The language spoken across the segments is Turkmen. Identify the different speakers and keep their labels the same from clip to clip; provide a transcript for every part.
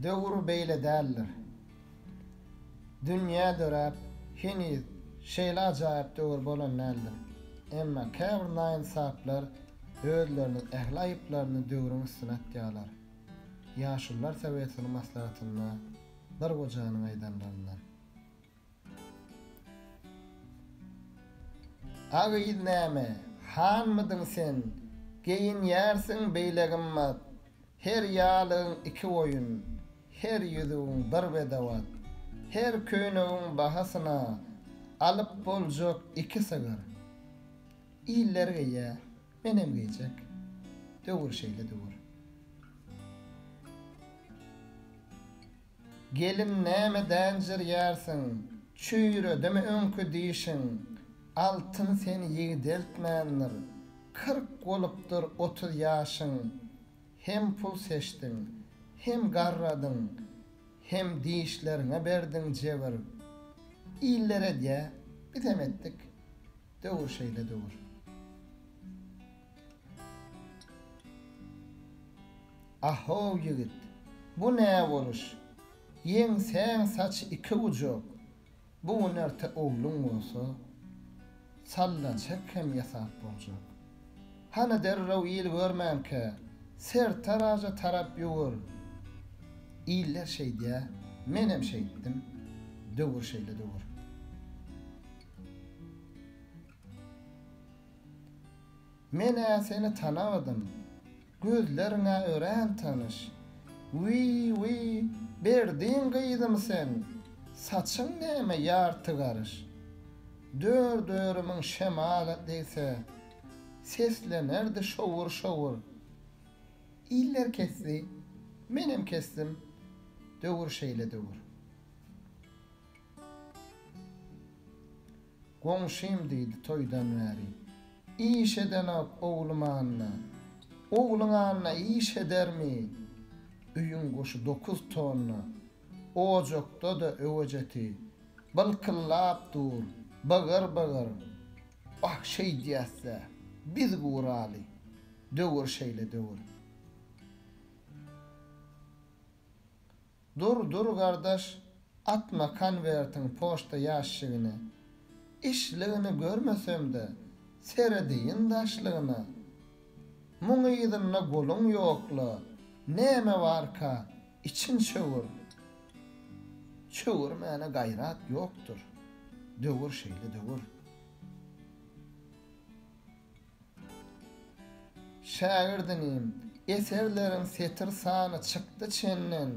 Speaker 1: döwür beýle däldir. Dünýä döräp, hini şeýle ajaýyp döwür bolan däldir. Emma käbir naýynsaplar özleriniň ähli aýyplaryny döwrüň üstüne atýarlar. Ýaşullar Sowetiniň maslahatyna bir gojanyň aýdanlaryndan. Agyýd näme? Hanmydyň sen? Geýin ýersiň beýlegim mat. Her ýalyň iki oýun, her ýüzüň bir bedawat. Her köýnegiň bahasyna alyp boljak iki sagar. İllerge ýa, menem geýjek. Döwür şeýle döwür. Gelin näme dänjir ýersiň? Çüýre deme öňkü diýişiň. Altyn seni ýigdeltmändir. 40 bolupdyr 30 ýaşyň. Hem pul seçdiň, hem garradyň, hem diýişlerine berdiň jebir. İllere diýe bitem etdik. Döwür şeýle döwür. Aho ýigit, bu näme boluş? Ýeň sen saç iki ujuk. Bu närte oğlun bolsa, salla çekem ýasap boljak. Hana derrew ýyl görmänke, ser taraja tarap ýugur. İller şeýdä, menem şeýtdim. Döwür şeýle döwür. Men seni tanabadym. Gözlerine ören tanış. Wi, berdiň gyýdym sen. Saçyň näme ýarty garış. Dörümüň şemalat diýse, seslenerdi şowur. İller kesdi, menem kesdim. Döwür şeýle döwür. Goňşym diýdi toýdan bäri. İş eden oğlumanna. Oğlun anna iş edermi? Üyün goşu 9 tonna. Ocakta da öveceti. Balkıllap dur. Bağır. Ah şey diyese. Biz gurali. Döwür şeýle döwür. Dur kardeş. Atma konvertin poşta ýaşygyny. İşligini görmesem de serediýin daşlygyny. Muňydyna goluň ýokla. Näme barka için çöwür. Çöwürmäne gaýrat ýokdur. Döwür şeýle döwür. Şairdinim, eserleriň setir sany çykdy çenden.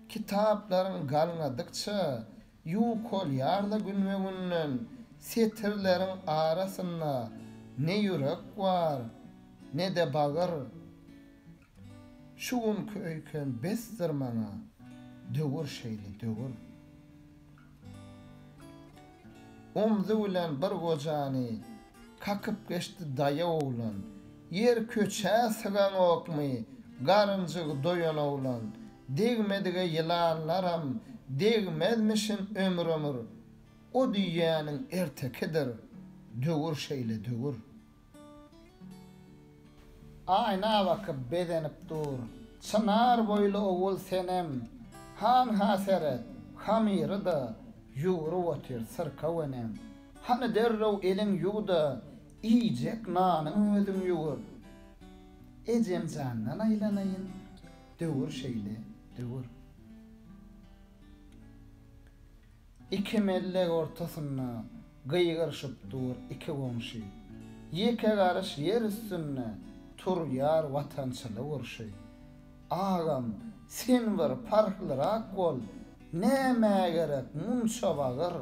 Speaker 1: Kitaplaryň galňadykça ýokol ýarla günmegünden setirleriň arasynda ne ýürek bar, ne de bagyr. Şuň köýken besdir maňa. Döwür şeýle döwür. Omzy bilen bir gojany kakyp geçdi daýa oglan. Yer köçä sygan okmy, garynjygy doýan oglan. Degmedige ýylanlaram, degmezmişin ömür. O diýýäniň ertekidir. Döwür şeýle döwür. Ayna bakyp bedenip dur. Çınar boýly ogul senem. Han haseret, hamyry da ýuguryp otyr syrka wenem. Hany derrew eliň ýugda, iýjek nanyň özüň ýugur. Ejem jandan aýlanaýyn. Döwür şeýle döwür. İki mellek ortasynda gyýgyrşyp dur iki goňşy. Ýeke garş ýer üstünde tur ýar watançylyk urşy. Agam, sen bir farklyrak bol. Näme gerek munça bagyr.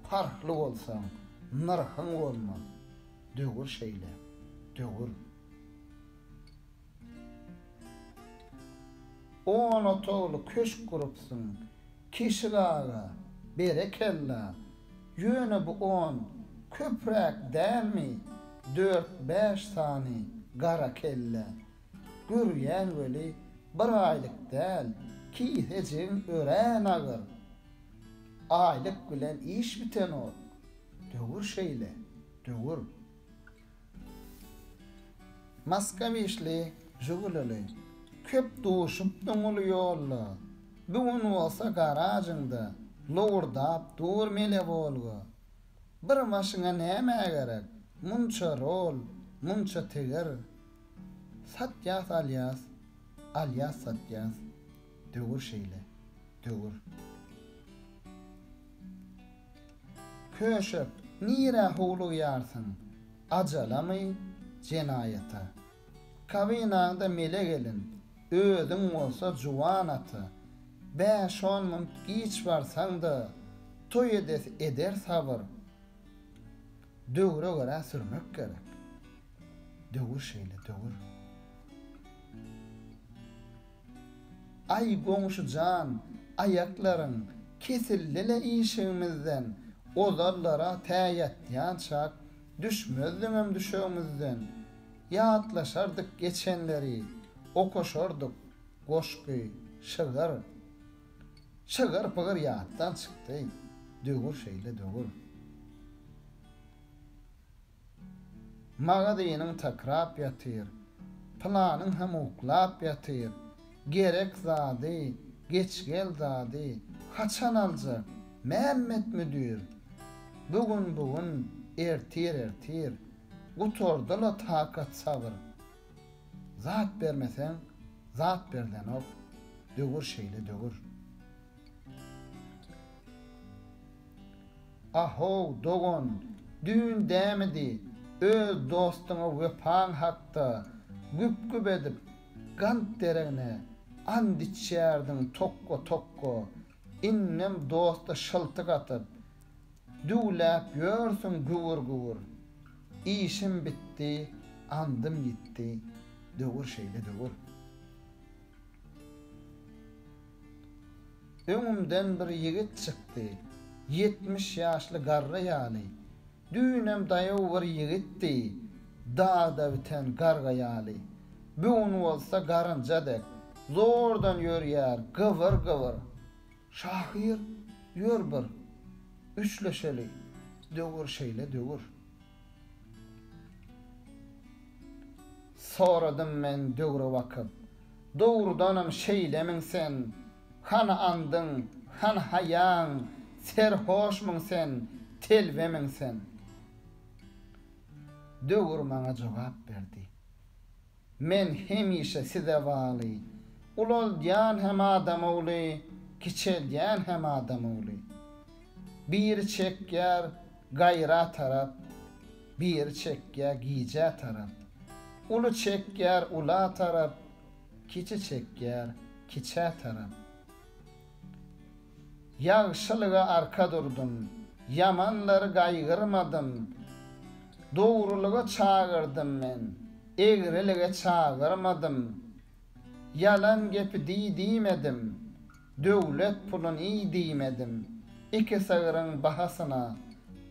Speaker 1: Farkly bolsaň, narhyň bolma. Döwür şeýle döwür. Ona togly köşk gurupsyň. Kişilaga, berekella. Ýöne bu 10 köprek dälmi? 4-5 sany gara kelle. Gürýän weli bir aýlyk däl, ki hejin ören agyr. Aýlyk bilen iş biten o. Döwür şeýle, döwür. Maskawişli, jugully. köp duşup döngül yolla. Bugün olsa garajynda lowurdap durmele bolgu. Bir maşyna näme gerek? Munça rol, munça teger. Satyas alias, alias satyas. Döwür şeýle, döwür. Köşüp, nire hulu yarsın? Acalamy, cenayeta. Kabinanda mele gelin, ödün olsa juwan atı. 5-10 mınt giç barsaň da, toy eder sabır. Döwüre göre sürmek gerek. Döwür şeýle, döwür. Ay goňşy jan, aýaklaryň kesillile işimizden, ozallara täýetdiýän çak, düşmezdim düşömizden. Ýatlaşardyk geçenleri, okoşardyk goşky, şygyr. Şygyr pygyr ýatdan çykdy. Döwür şeýle, döwür. Magadynyň takrap ýatyr, planyň hem uklap ýatyr. Gerek zady, geçgel zady, haçan aljak? Mehmet müdür. Bugün ertir. Gutordyla takat sabır. Zat bermesen, zat berden ok. Döwür şeýle, döwür. Aho dogon, dün dämedi, öz dostuňa wepaň hakda, güp edip, gant derine, and içerdiň tokko, innem dosta şyltyk atyp, düwläp ýörsün güwür. İşim bitti, andym gitti, döwür şeýle, döwür. Öňümden bir ýigit çykdy, 70 ýaşly garra ýaly. Dünem daýaw bir ýigitdi, dağda biten garga ýaly. Bugün bolsa garynjadek, zordan ýörýär, gyvyr. Şahyr, ýör bir, üçleşeli, döwür şeýle, döwür. Soradym men döwre wakyp, dogrudanam şeýlemiň sen, hana andyň, han haýaň, serhoşmyň sen, telvemiň sen. Döwür maňa jogap berdi. Men hemişe size waly, ulolýan hem adam oly, kiçelýän hem adam oly. Bir çekýär gaýra tarap, bir çekýär giýje tarap. Ulu çekýär ula tarap, kiçi çekýär kiçe tarap. Ýagşylyga arka durdum, yamanlary gaýgyrmadym. Dogrulyga çağırdym men, egrilige çağırmadym. Yalan gepi diýmedim, döwlet pulun diýmedim. İki sagyrın bahasyna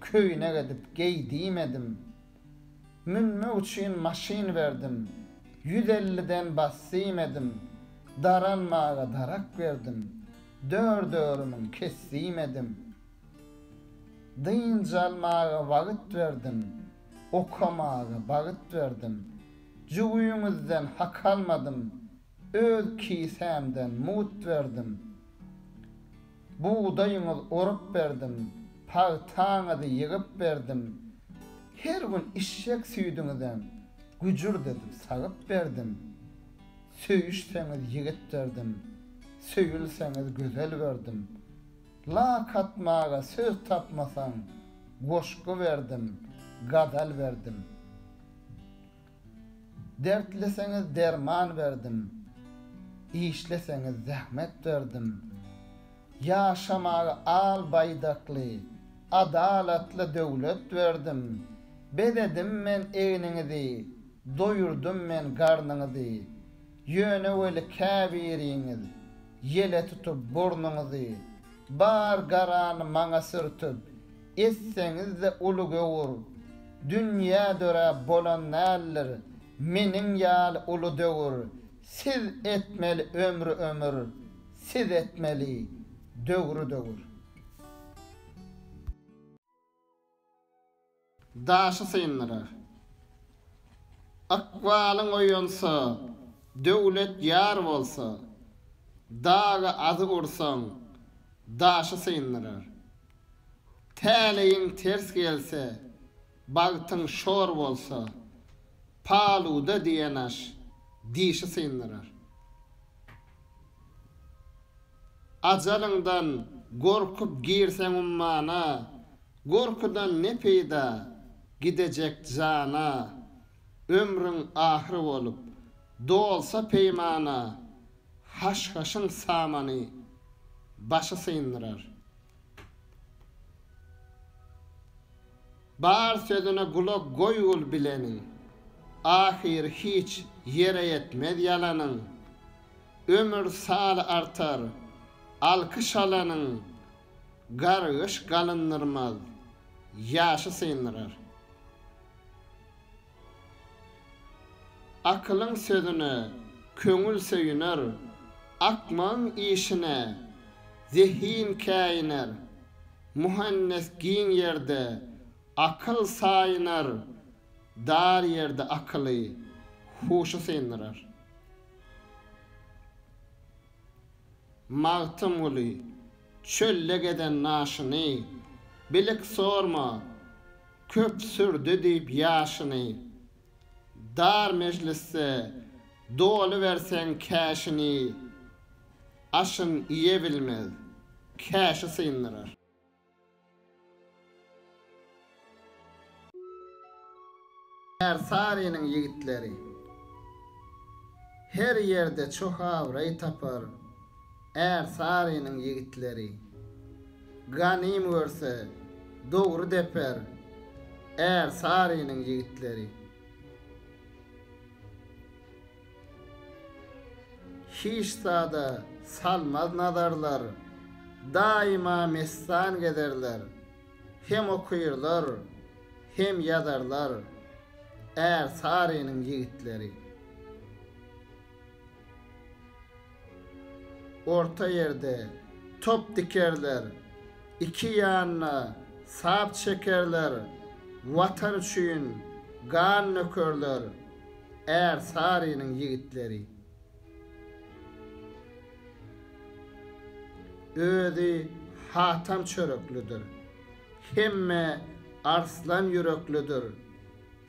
Speaker 1: köýüne gidip geýdimedim. Münme üçin maşin verdim, 150'den bassymedim. Daranmaga darak verdim, dördörümün kessimedim. Dynjalmaga wagt verdim, okamaga bagyt verdim. Juwuýumyzdan hak almadım, öz kisemden mut verdim. Buğdayıňyz orup berdim, pagtaňyzy ýygyp berdim. Her gün işşek süýdüňizden güjür dedim, sagyp berdim. Söýüşseňiz ýigit berdim, söýülseňiz gözel berdim. La katmaga söz tapmasaň goşky berdim, gadal berdim. Dertleseňiz derman berdim, işleseňiz zähmet berdim. Ýaşamaga al baýdakly, adalatly döwlet berdim. Bededim men eňiniňizi, doýurdum men garnyňyzy. Ýöne weli käbiriňiz, ýele tutup burnuňyzy. Bar garany maňa sürtüp, esseňiz de uly gowur. Dünýä döre bolan näller, meniň ýaly uly döwür. Siz etmeli ömür, siz etmeli döwür. Daşy synlara. Akwalyň oýansy, döwlet ýar bolsa, daga azy ursaň, daşy syndyrar. Täleýiň ters gelse, bagtyň şor bolsa, paluda diýen aş dişi syndyrar. Ajalyňdan gorkup girseň ummana, gorkudan ne peýda gidejek jana, ömrüň ahyry bolup dolsa peýmana, haşhaşyň samany başy syndyrar. Bar sözüne gulak goýul bileniň, ahir hiç yere yetmez yalanyň, ömür saly artar, alkyş alanyň, gargyş galynyrmaz, ýaşy syndyrar. Akylyň sözüne köňül söýüner, akmaň işine zehin käýiner, muhannes giň ýerde akıl sayınar, dar yerde akıllı huşu seyindirar. Mağtım ulu, çölle geden naşını, bilik sorma, köp sürdü deyip yaşını, dar meclisse dolu versen käşini, aşın iye bilmez, käşi seyindirar. Ersari'nin yigitleri her yerde çok avray tapar. Ersari'nin yigitleri ganim görse doğru deper. Ersari'nin yigitleri hiç sada salmaz nadarlar, daima mestan gederler. Hem okuyurlar hem yadarlar. Ersari'nin yigitleri orta yerde top dikerler, iki yanına sap çekerler, vatan üçün gan nökörler. Ersari'nin yigitleri ödi hatam çöröklüdür, hemme arslan yüreklüdür,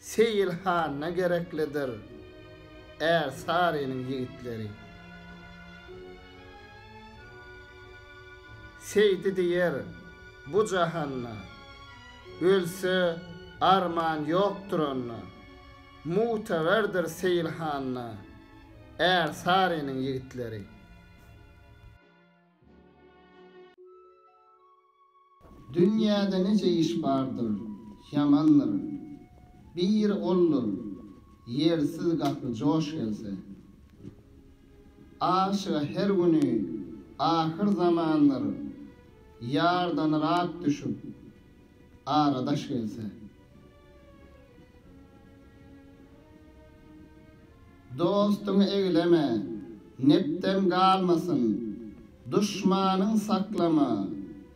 Speaker 1: Seyilhan'a gereklidir. Ersari'nin yigitleri Seydi diyer bu cahanna, ölse arman yoktur onna, muteverdir Seyilhan'a. Ersari'nin yigitleri dünyada nece iş vardır, yamandır. Bir olur, yersiz gapı coş gelse. Aşığı her günü, ahir zamandır, yardan rahat düşüp, aradaş gelse. Dostunu eyleme, nepten kalmasın, düşmanın saklama,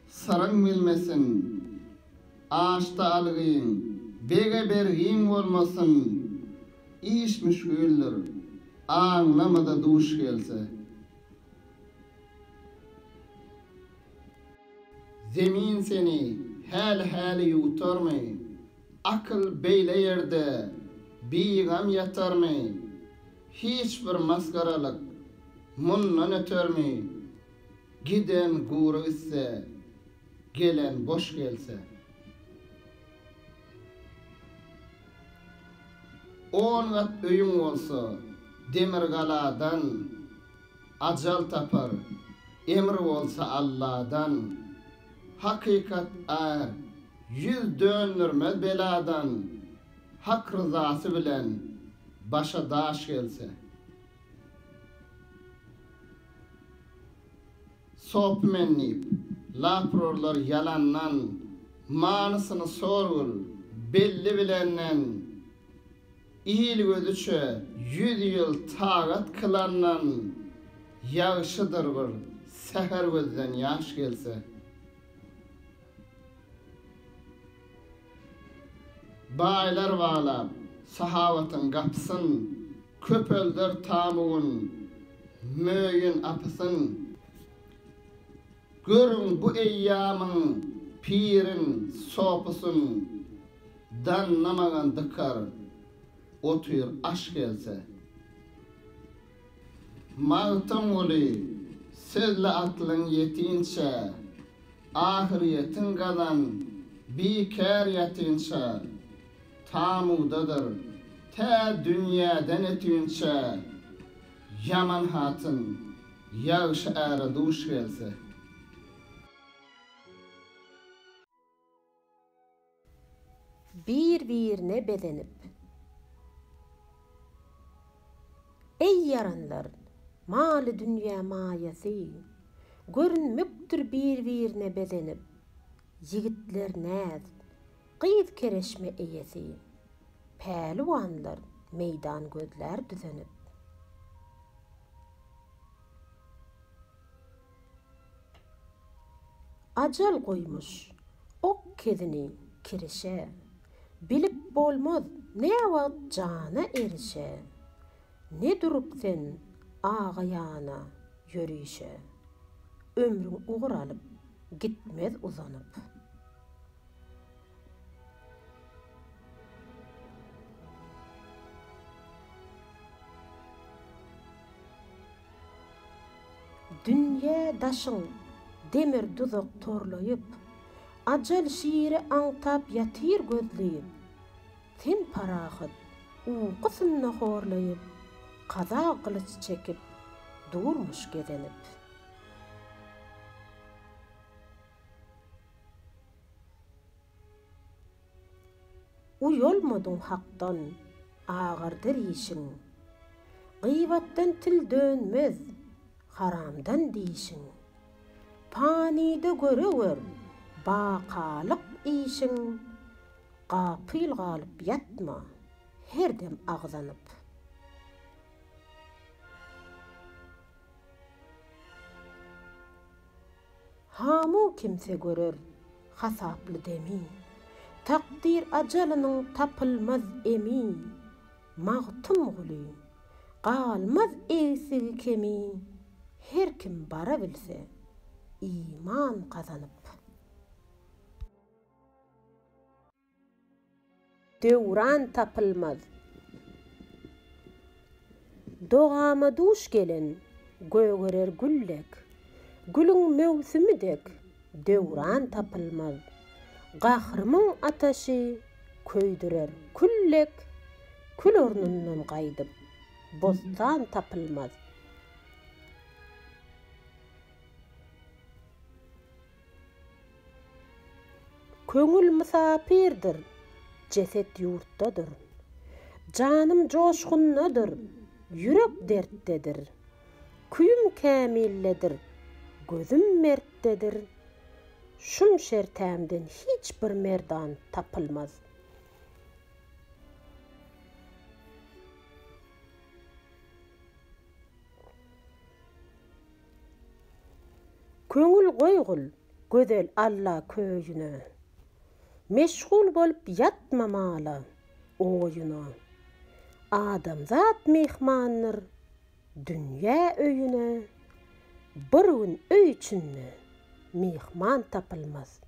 Speaker 1: sarın bilmesin, ağaçta algıyın, bege bergin olmasın, iş müşgüldür, anlamada duş gelse. Zemin seni hal yutar mı? Akıl beyle yerde bir gam yatar mı? Hiçbir maskaralık mundan öter mi? Giden guru ise, gelen boş gelse. 10 gat öyün olsa, demir galadan, acal tapar, emir olsa Allah'dan, hakikat ağır, yüz dönürmez beladan, hak rızası bilen, başa daş gelse. Sop mennip, laprorlar yalandan, manısını sorul, belli bilenden, İyil gözüçe 100 yıl tağat kılandan, yağışıdır bir seher gözden yaş gelse. Baylar bağlap sahavatın kapsın, köpelder tamuğun, möýün apysyn. Görün bu eýýamyň pirin, sopusyn, dannamagan dıkar, otyr aş gelse. Mağtan oli, sözle atlyň yetinçe, ahiriyetin galan, bikär yetinçe, tamudadır, te dünýäden etinçe, yaman hatyn, ýagşy ära duş gelse.
Speaker 2: Bir-birine bedenip. Ey yaranlar, maly dünýä maýasy, görünmekdir bir-birine bedenip. Yigitler näz, gyýz kereşme eýesi, päliwanlar meýdan gözler düzenip. Ajal goýmuş, ok kezini kirişe, bilip bolmaz ne wagt jana erişe, ne durup sen ağayana yürüyüşe, ömrüň uğralyp gitmez uzanyp. Dünýä daşyň demir duzak torlayıp, ajal şiiri aňtap yatyr gözleyip, sen parahat uykusyna horlayıp, kaza kılıç çekip, durmuş gezenip. Uyolmadın haktan, ağırdır işin, gıybattan til dönmez, haramdan dişin. Panide görewer, baqalyk işin, gapyl galyp yatma, herdem agzanyp. Hamu kimse görer, hasaplı demi, takdir ajalynyň tapylmaz emi, magtym guly, galmaz eýsigi kemi, her kim bara bilse, iman kazanıp. Döwran tapylmaz. Dogama duş gelen, gögerer güllek, gülüň mevsimidek, döwran tapylmaz. Gahrymyň ataşy köýdürer küllek, kül ornundan gaýdyp, bostan tapylmaz. Köňül musapirdir, ceset ýurtdadyr. Janym joşgunnadyr, ýürek dertdedir. Küýüm kämilledir, gözüm mertdedir. Şum şertämden hiç bir merdan tapylmaz. Köňül goýgul, gözel Allah köýüne. Meşgul bolup yatmamaly oýuna. Adamzat mehmanlar dünýä öýüne. Bir gün öý üçinne mehman tapylmaz.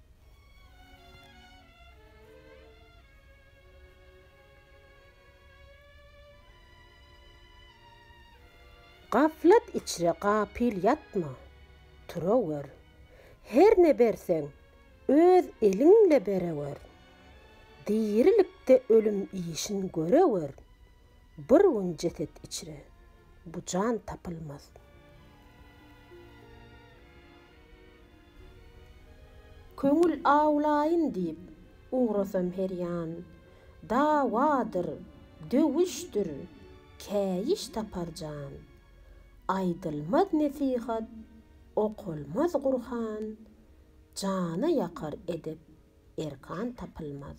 Speaker 2: Gaflat içre gapil yatma, turawer. Her ne berseň öz eliňle berewer. Dirilikde ölüm işin görewer. Bir gün jetet içre, bu can tapylmaz. Köňül awlaýyn diýip ugrasam her ýan, dawadyr, döwüşdir, käýiş tapar jan. Aýdylmaz nesihat, okulmaz Gurhan, jana yakar edip erkan tapylmaz.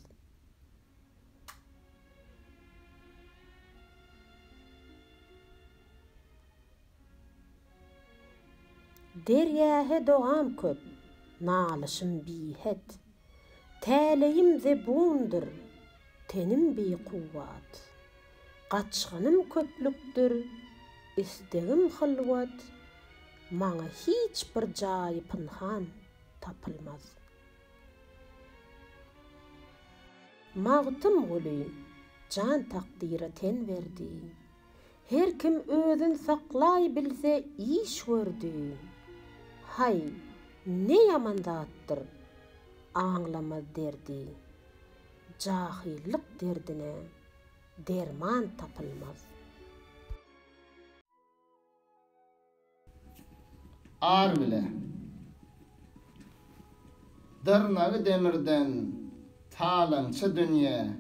Speaker 2: Derýähe dogam köp, nalyşym bihet. Täleýim zebundyr, tenim bi kuwwat. Gaçgynım köplükdir, istegim hylwat, maňa hiç bir jaý pynhan tapylmaz. Magtym goly, jan takdira ten berdi. Her kim özün saklay bilse iş gördü. Hay, ne yamandatdır, aňlamaz derdi. Jahillik derdine derman tapylmaz.
Speaker 1: Ar bile. Dırnağı demirden talança dünýä.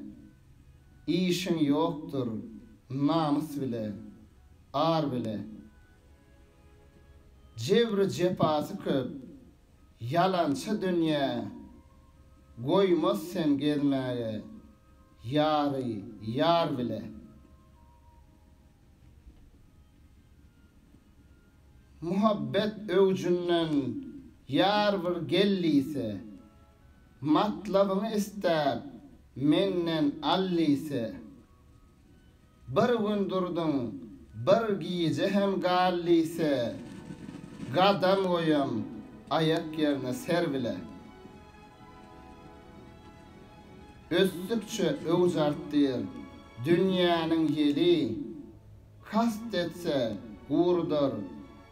Speaker 1: İşin yoktur, namus bile. Ar bile. Jebri jepasy köp, yalança dünýä. Goýmaz sen gelmäge, ýary ýar bile. Muhabbet öwjünden ýar bir gellise, matlabyny istäp menden allise. Bir gün durdum, bir giýje hem gallise, gadam goýam ayak ýerine ser bile. Össükçe öwjartdyr dünýäniň ýeli, kast etse gurdur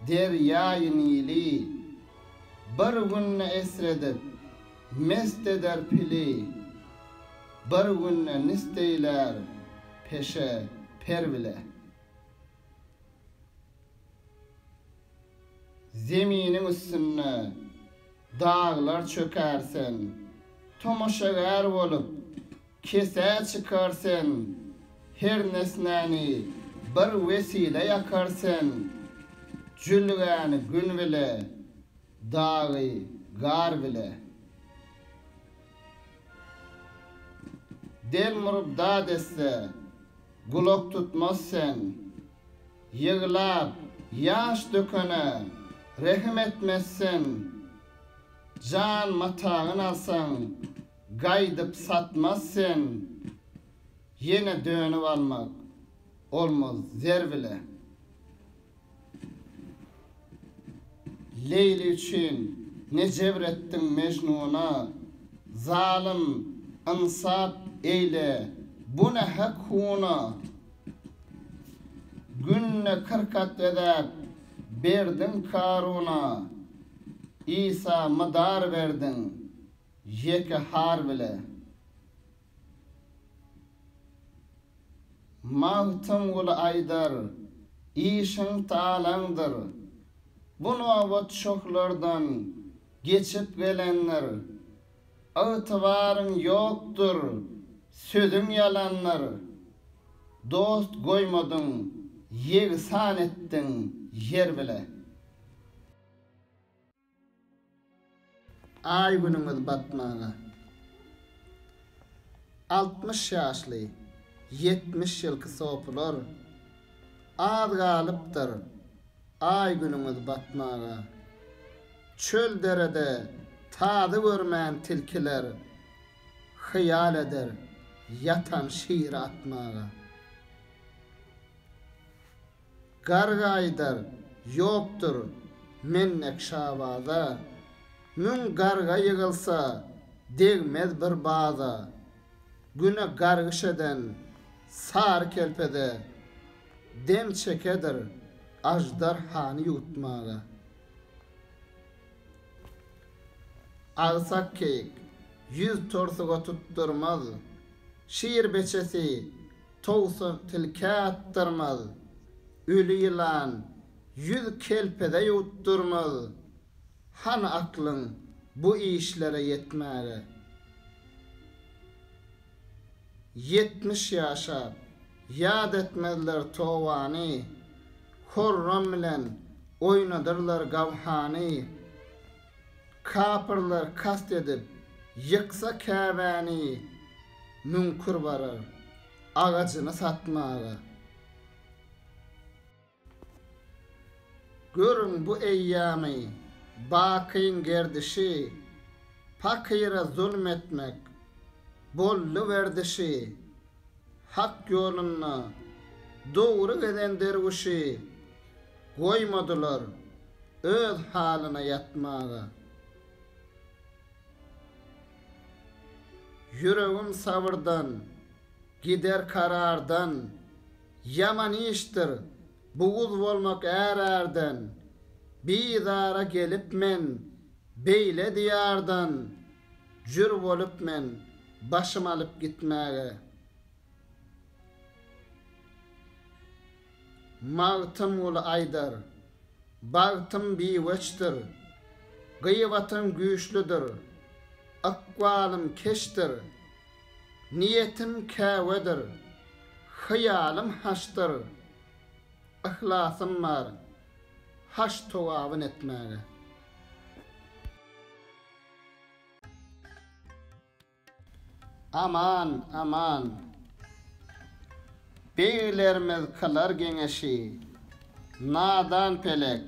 Speaker 1: derýaýyň ýeli. Bir günne esredip mest eder pili, bir günne nisteýler peşe per bile. Zeminiň üstüne dağlar çökersen, tomaşagar bolup kese çıkarsan, her nesnäni bir vesile yakarsan, jülgäni gün bile, dagy gar bile. Del murup da desse, gulok tutmaz sen, yığlap, yaş dökene, rehim etmezsen, can matağın alsan, gaydıp satmazsen, yine dönüp almak olmaz zer bile. Leyli üçün ne cebrettin Mecnun'a, zalim insap eyle, bu ne hak huna. Günne kırkat edep berdin Karun'a, İsa madar verdin yeke har bile. Mağtım ulu aydar, işin talandır. Bunu avat şoklardan geçip gelenler, ıtıvarın yoktur, sözün yalanlar. Dost goýmadın, yegsan ettin yer bile. Ay günümüz batmaga. 60 ýaşly, 70 ýylky sopular az galypdyr. Ay günümüz batmaga. Çöl derede tadı görmän tilkiler hyýal eder yatan şiir atmaga. Gargaýdyr ýokdur mennek şabaza, mün garga ýygylsa degmez bir baza. Güne gargyş eden sar kelpede dem çekedir ajdar hany ýutmaga. Alsak keyik, 100 torsuga tutturmaz, şiir beçesi toğsun tilke attırmaz, ölü yılan 100 kelpede yutturmaz, han aklın bu işlere yetmäge. 70 ýaşap ýad etmezler towany, Horram bilen oýnadyrlar gawhany. Kapırlar kast edip yıksa käbäni, mümkür barar ağacını satmaga. Görün bu eyyami bakyn gerdişi, pakira zulmetmek bollu verdişi, hak yoluna Doğru geden dervişi koymadılar öz haline yatmağa. Yüreğim sabırdan, gider karardan, yaman iştir, buğuz olmak ererden, bidara gelip men, beyle diyardan, jür olup men, başım alıp gitmeye. Mağtım ulu aydar, bağtım biveçtir, gıyvatım güçlüdür, akvalım keştir, niyetim kävedir, hıyalım haştır, ihlasım var, haş tuvavın etmeye. Aman, aman, beylerimiz kılar geňeşi, nadan pelek,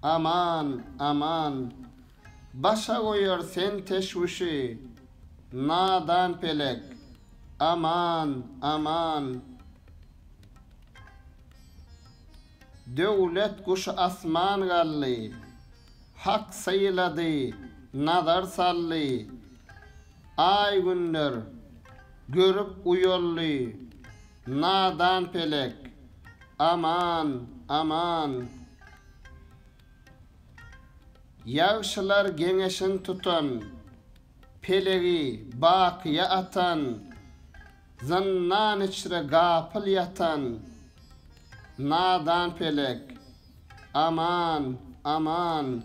Speaker 1: aman, aman, başa koyar sen teşvişi, nadan pelek, aman, aman. Devlet kuşu asman galli, hak sayıladı, nazar salli, ay günler, görüp uyolli, nadan pelek, aman, aman. Yağışlar geňeşin tutan, pelegi bakiye atan, zannan içre gapıl yatan, nadan pelek, aman, aman.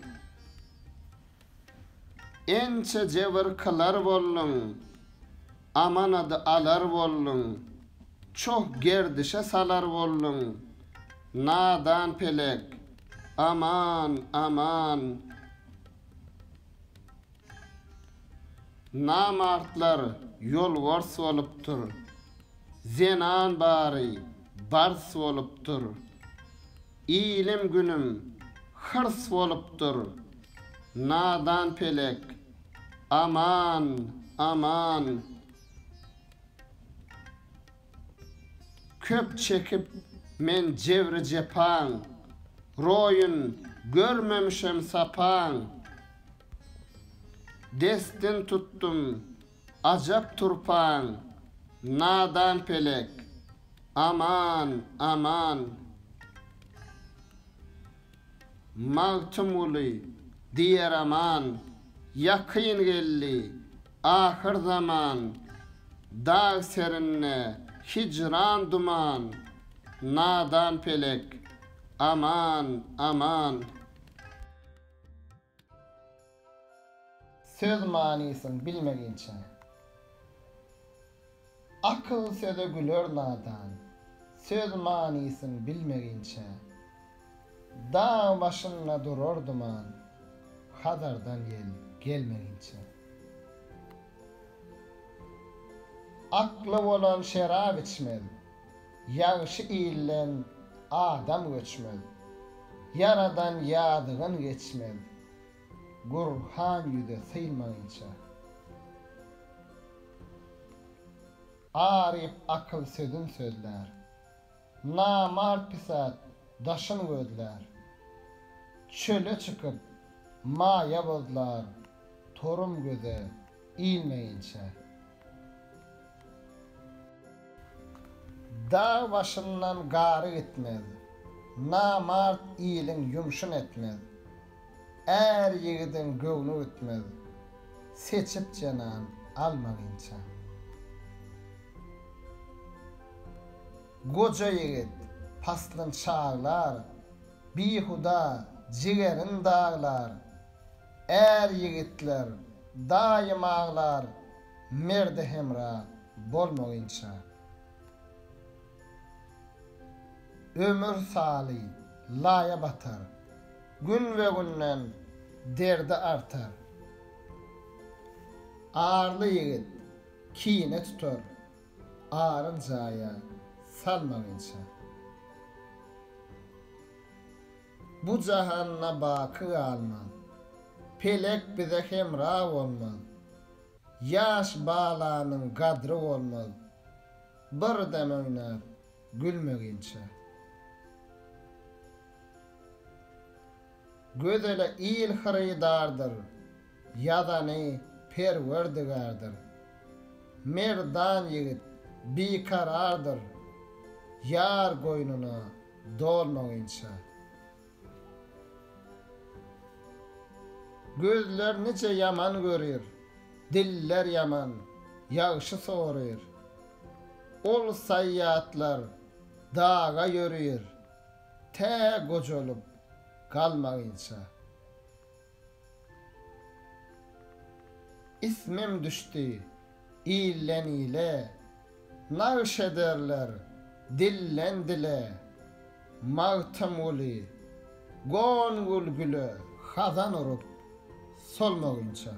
Speaker 1: Ençe cevir kılar bollun, aman adı alar bollun, çok gerdişe salar bollun, nadan pelek, aman, aman. Namartlar yol vars oluptur, zenan bari bars oluptur, ilim günüm hırs oluptur, nadan pelek, aman, aman. Köp çekip men cevri cepan, royun görmemişem sapan, destin tuttum acap turpan, nadan pelek, aman, aman. Mağtım uli diyer aman, yakın gelli ahir zaman, dağ serinne hicran duman, nadan pelek, aman, aman. Söz manisin bilmeginçe, akıl söze gülör nadan, söz manisin bilmeginçe, dağ başına durur duman, hadardan gelmeginçe. Aklı olan şerab içmel, yağışı iyilen adam göçmel, yaradan yadığın geçmel, Gurhan yüde sıyılmayınca. Arif akıl sözün sözler, namart pisat daşın gödler, çöle çıkıp maya bozlar, torum göze iğilmeyince. Dağ başından garı gitmez, namart iyilin yumşun etmez, er yigidin göğnü ütmez, seçip canan almayınca. Goca yigid paslın çağlar, bihuda cigerin dağlar, er yigitler daim ağlar, merde hemra bolmayınca. Ömür sali laya batar, gün ve günden derdi artar. Ağırlı yigit kine tutar, ağrın zaya salmayınca. Bu cahanna bakı alman, pelek bize hemra olmaz, yaş bağlanın kadrı olmaz, bir dem oynar, gülmeginçe. Gözele il hırıdardır, yadany perwerdigardır. Merdan yigit bikarardır, yar goýnuna dolmagyňça. Gözler nice yaman görür, diller yaman, ýagşy soğurur. Ol sayyatlar dağa yürüyür, te gocolup kalmagyňça. İsmim düştü illen ile, nağış ederler dillen dile. Mağtam uli, gongul gülü hazan urup solmagyňça.